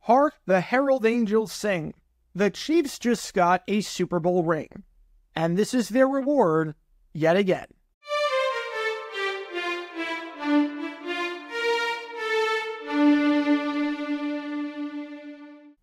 Hark the herald angels sing. The Chiefs just got a Super Bowl ring, and this is their reward yet again.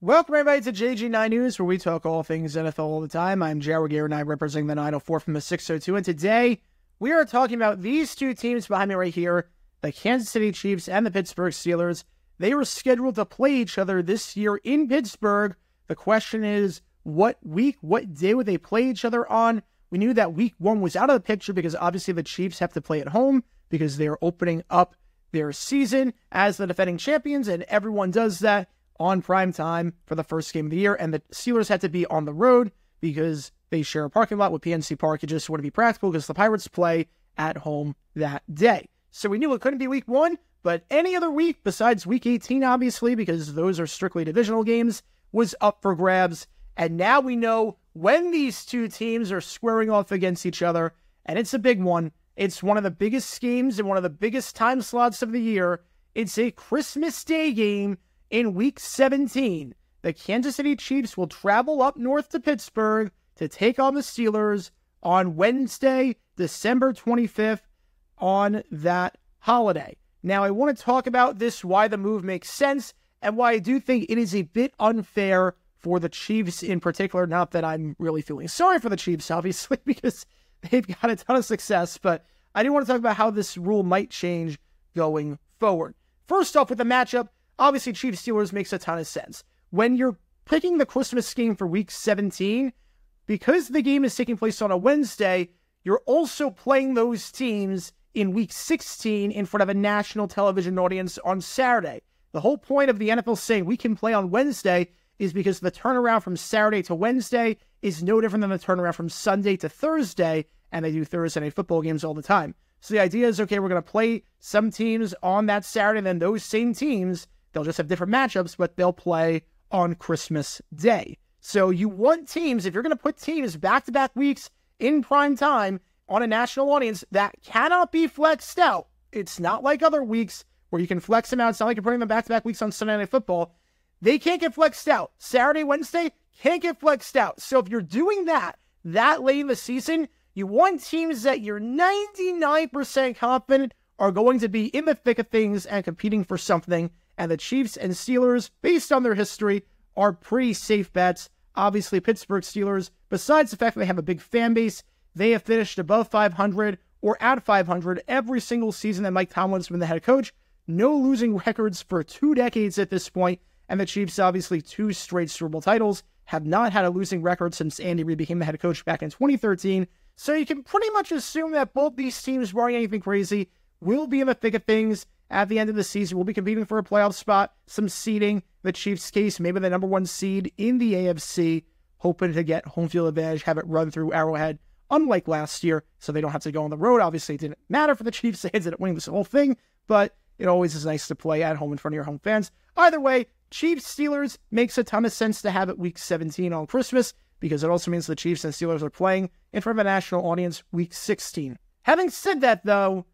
Welcome everybody to JG9 News, where we talk all things NFL all the time. I'm Jared Garrett, and I'm representing the 904 from the 602, and today we are talking about these two teams behind me right here, the Kansas City Chiefs and the Pittsburgh Steelers. They were scheduled to play each other this year in Pittsburgh. The question is, what week, what day would they play each other on? We knew that week one was out of the picture because obviously the Chiefs have to play at home because they're opening up their season as the defending champions, and everyone does that on prime time for the first game of the year. And the Steelers had to be on the road because they share a parking lot with PNC Park. It just wouldn't be practical because the Pirates play at home that day. So we knew it couldn't be week one, but any other week besides week 18, obviously, because those are strictly divisional games, was up for grabs. And now we know when these two teams are squaring off against each other, and it's a big one. It's one of the biggest games and one of the biggest time slots of the year. It's a Christmas Day game in week 17. The Kansas City Chiefs will travel up north to Pittsburgh to take on the Steelers on Wednesday, December 25th, on that holiday. Now, I want to talk about this, why the move makes sense, and why I do think it is a bit unfair for the Chiefs in particular. Not that I'm really feeling sorry for the Chiefs, obviously, because they've got a ton of success, but I do want to talk about how this rule might change going forward. First off, with the matchup, obviously Chiefs-Steelers makes a ton of sense. When you're picking the Christmas game for week 17, because the game is taking place on a Wednesday, you're also playing those teams in week 16 in front of a national television audience on Saturday. The whole point of the NFL saying we can play on Wednesday is because the turnaround from Saturday to Wednesday is no different than the turnaround from Sunday to Thursday, and they do Thursday night football games all the time. So the idea is, okay, we're going to play some teams on that Saturday, and then those same teams, they'll just have different matchups, but they'll play on Christmas Day. So you want teams, if you're going to put teams back-to-back weeks in prime time on a national audience, that cannot be flexed out. It's not like other weeks where you can flex them out. It's not like you're putting them back-to-back weeks on Sunday Night Football. They can't get flexed out. Saturday, Wednesday, can't get flexed out. So if you're doing that late in the season, you want teams that you're 99% confident are going to be in the thick of things and competing for something. And the Chiefs and Steelers, based on their history, are pretty safe bets. Obviously, Pittsburgh Steelers, besides the fact that they have a big fan base, they have finished above 500 or at 500 every single season that Mike Tomlin's been the head coach. No losing records for 2 decades at this point. And the Chiefs, obviously, 2 straight Super Bowl titles, have not had a losing record since Andy Reid became the head coach back in 2013. So you can pretty much assume that both these teams, barring anything crazy, will be in the thick of things at the end of the season. We'll be competing for a playoff spot, some seeding. The Chiefs' case, maybe the number 1 seed in the AFC, hoping to get home field advantage, have it run through Arrowhead, unlike last year, so they don't have to go on the road. Obviously, it didn't matter for the Chiefs. They ended up winning this whole thing, but it always is nice to play at home in front of your home fans. Either way, Chiefs-Steelers makes a ton of sense to have it week 17 on Christmas, because it also means the Chiefs and Steelers are playing in front of a national audience week 16. Having said that, though,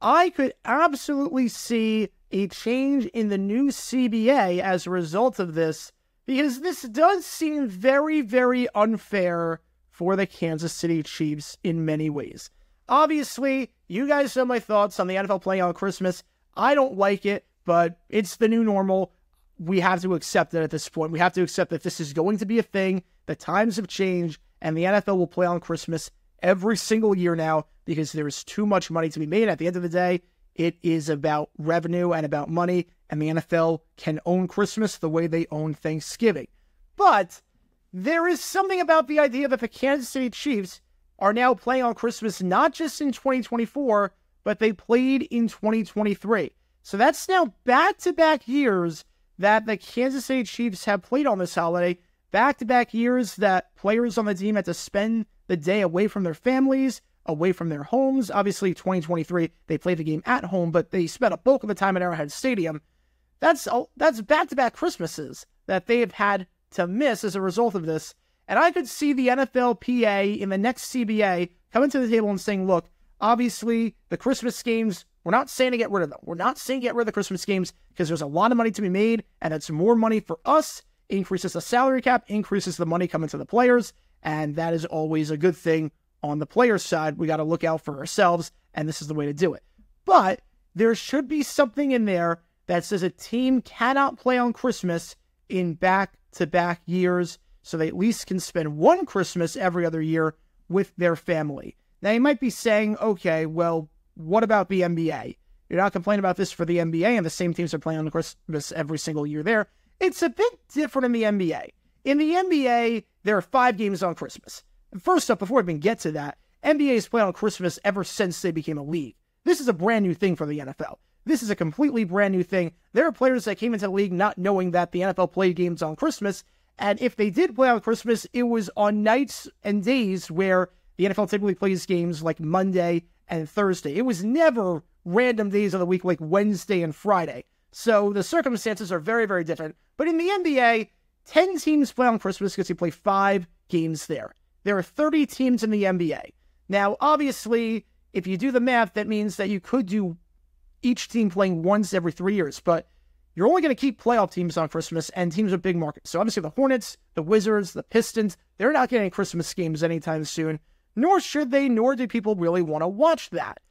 I could absolutely see a change in the new CBA as a result of this, because this does seem very, very unfair for the Kansas City Chiefs in many ways. Obviously, you guys know my thoughts on the NFL playing on Christmas. I don't like it, but it's the new normal. We have to accept it at this point. We have to accept that this is going to be a thing. The times have changed, and the NFL will play on Christmas every single year now because there is too much money to be made. At the end of the day, it is about revenue and about money, and the NFL can own Christmas the way they own Thanksgiving. But there is something about the idea that the Kansas City Chiefs are now playing on Christmas not just in 2024, but they played in 2023. So that's now back-to-back years that the Kansas City Chiefs have played on this holiday, back-to-back years that players on the team had to spend the day away from their families, away from their homes. Obviously, 2023, they played the game at home, but they spent a bulk of the time at Arrowhead Stadium. That's back-to-back Christmases that they have had to miss as a result of this. And I could see the NFLPA in the next CBA coming to the table and saying, look, obviously, the Christmas games We're not saying to get rid of them. We're not saying get rid of the Christmas games because there's a lot of money to be made, and it's more money for us, increases the salary cap, increases the money coming to the players, and that is always a good thing on the players' side. We got to look out for ourselves, and this is the way to do it. But there should be something in there that says a team cannot play on Christmas in back-to-back years, so they at least can spend one Christmas every other year with their family. Now, you might be saying, okay, well, what about the NBA? You're not complaining about this for the NBA, and the same teams are playing on Christmas every single year there. It's a bit different in the NBA. In the NBA, there are 5 games on Christmas. First up, before we even get to that, NBA has played on Christmas ever since they became a league. This is a brand new thing for the NFL. This is a completely brand new thing. There are players that came into the league not knowing that the NFL played games on Christmas, and if they did play on Christmas, it was on nights and days where the NFL typically plays games like Monday and Thursday. It was never random days of the week like Wednesday and Friday. So the circumstances are very, very different. But in the NBA, 10 teams play on Christmas because you play 5 games there. There are 30 teams in the NBA. Now, obviously, if you do the math, that means that you could do each team playing once every 3 years, but you're only going to keep playoff teams on Christmas and teams with big markets. So obviously the Hornets, the Wizards, the Pistons, they're not getting Christmas games anytime soon, nor should they, nor do people really want to watch that.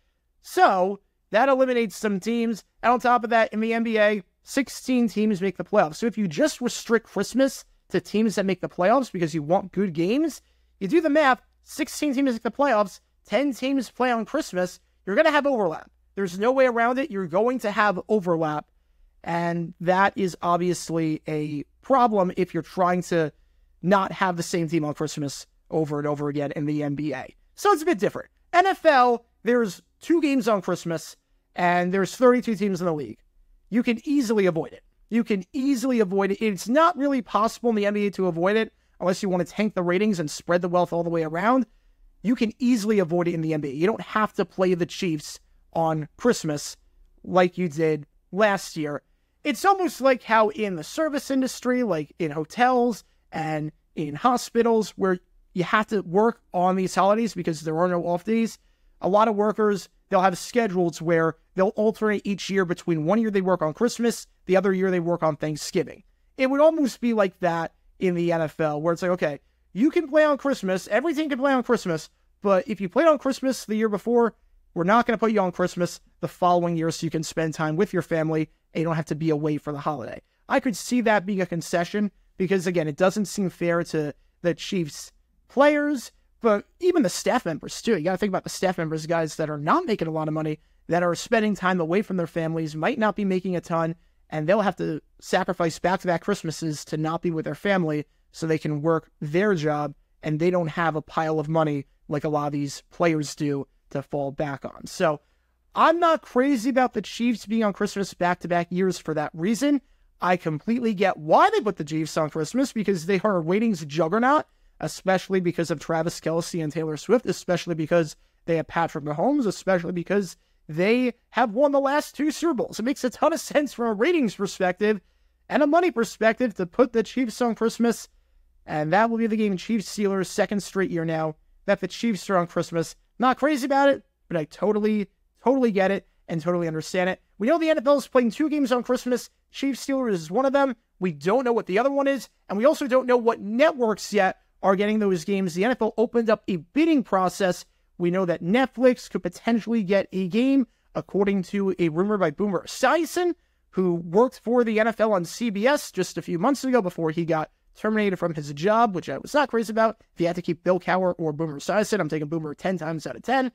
So that eliminates some teams. And on top of that, in the NBA, 16 teams make the playoffs. So if you just restrict Christmas to teams that make the playoffs because you want good games, you do the math, 16 teams make the playoffs, 10 teams play on Christmas, you're going to have overlap. There's no way around it. You're going to have overlap. And that is obviously a problem if you're trying to not have the same team on Christmas over and over again in the NBA. So it's a bit different. NFL, there's 2 games on Christmas, and there's 32 teams in the league. You can easily avoid it. You can easily avoid it. It's not really possible in the NBA to avoid it unless you want to tank the ratings and spread the wealth all the way around. You can easily avoid it in the NBA. You don't have to play the Chiefs on Christmas like you did last year. It's almost like how in the service industry, like in hotels and in hospitals, where you have to work on these holidays because there are no off days. A lot of workers, they'll have schedules where they'll alternate each year between one year they work on Christmas, the other year they work on Thanksgiving. It would almost be like that in the NFL, where it's like, okay, you can play on Christmas, every team can play on Christmas, but if you played on Christmas the year before, we're not going to put you on Christmas the following year so you can spend time with your family and you don't have to be away for the holiday. I could see that being a concession because, again, it doesn't seem fair to the Chiefs players, but even the staff members, too. You got to think about the staff members, guys that are not making a lot of money, that are spending time away from their families, might not be making a ton, and they'll have to sacrifice back-to-back Christmases to not be with their family so they can work their job, and they don't have a pile of money like a lot of these players do to fall back on. So I'm not crazy about the Chiefs being on Christmas back-to-back years for that reason. I completely get why they put the Chiefs on Christmas, because they are a ratings juggernaut, especially because of Travis Kelce and Taylor Swift, especially because they have Patrick Mahomes, especially because they have won the last 2 Super Bowls. It makes a ton of sense from a ratings perspective and a money perspective to put the Chiefs on Christmas, and that will be the game Chiefs-Steelers, 2nd straight year now that the Chiefs are on Christmas. Not crazy about it, but I totally get it and totally understand it. We know the NFL is playing 2 games on Christmas. Chiefs-Steelers is one of them. We don't know what the other one is, and we also don't know what networks yet are getting those games. The NFL opened up a bidding process. We know that Netflix could potentially get a game, according to a rumor by Boomer Esiason, who worked for the NFL on CBS just a few months ago before he got terminated from his job, which I was not crazy about. If you had to keep Bill Cowher or Boomer Esiason, I'm taking Boomer 10 times out of 10.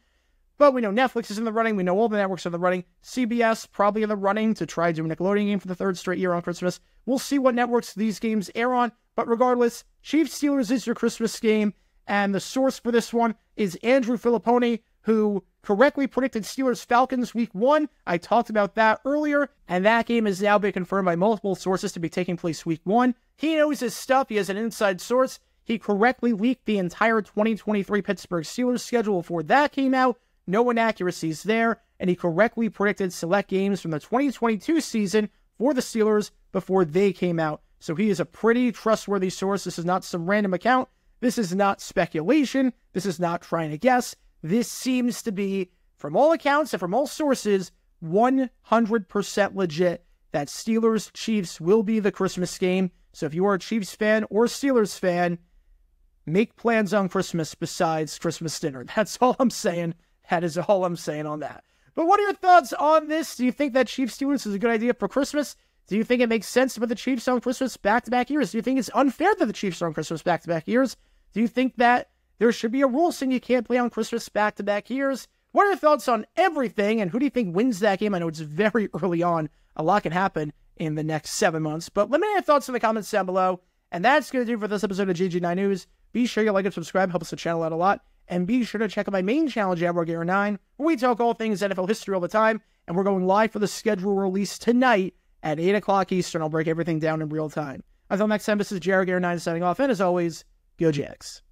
But we know Netflix is in the running. We know all the networks are in the running. CBS probably in the running to try to do a Nickelodeon game for the 3rd straight year on Christmas. We'll see what networks these games air on. But regardless, Chiefs-Steelers is your Christmas game. And the source for this one is Andrew Filippone, who correctly predicted Steelers-Falcons Week 1. I talked about that earlier. And that game has now been confirmed by multiple sources to be taking place Week 1. He knows his stuff. He has an inside source. He correctly leaked the entire 2023 Pittsburgh Steelers schedule before that came out. No inaccuracies there. And he correctly predicted select games from the 2022 season for the Steelers before they came out. So he is a pretty trustworthy source. This is not some random account. This is not speculation. This is not trying to guess. This seems to be, from all accounts and from all sources, 100% legit that Steelers-Chiefs will be the Christmas game. So if you are a Chiefs fan or Steelers fan, make plans on Christmas besides Christmas dinner. That's all I'm saying. That is all I'm saying on that. But what are your thoughts on this? Do you think that Chiefs-Steelers is a good idea for Christmas? Do you think it makes sense to put the Chiefs on Christmas back-to-back years? Do you think it's unfair that the Chiefs are on Christmas back-to-back years? Do you think that there should be a rule saying you can't play on Christmas back-to-back years? What are your thoughts on everything, and who do you think wins that game? I know it's very early on. A lot can happen in the next 7 months, but let me know your thoughts in the comments down below. And that's going to do for this episode of GG9 News. Be sure you like and subscribe, helps the channel out a lot. And be sure to check out my main channel, JaguarGamer9, where we talk all things NFL history all the time. And we're going live for the schedule release tonight at 8 o'clock Eastern. I'll break everything down in real time. Until next time, this is JaguarGamer9 signing off. And as always, go Jags.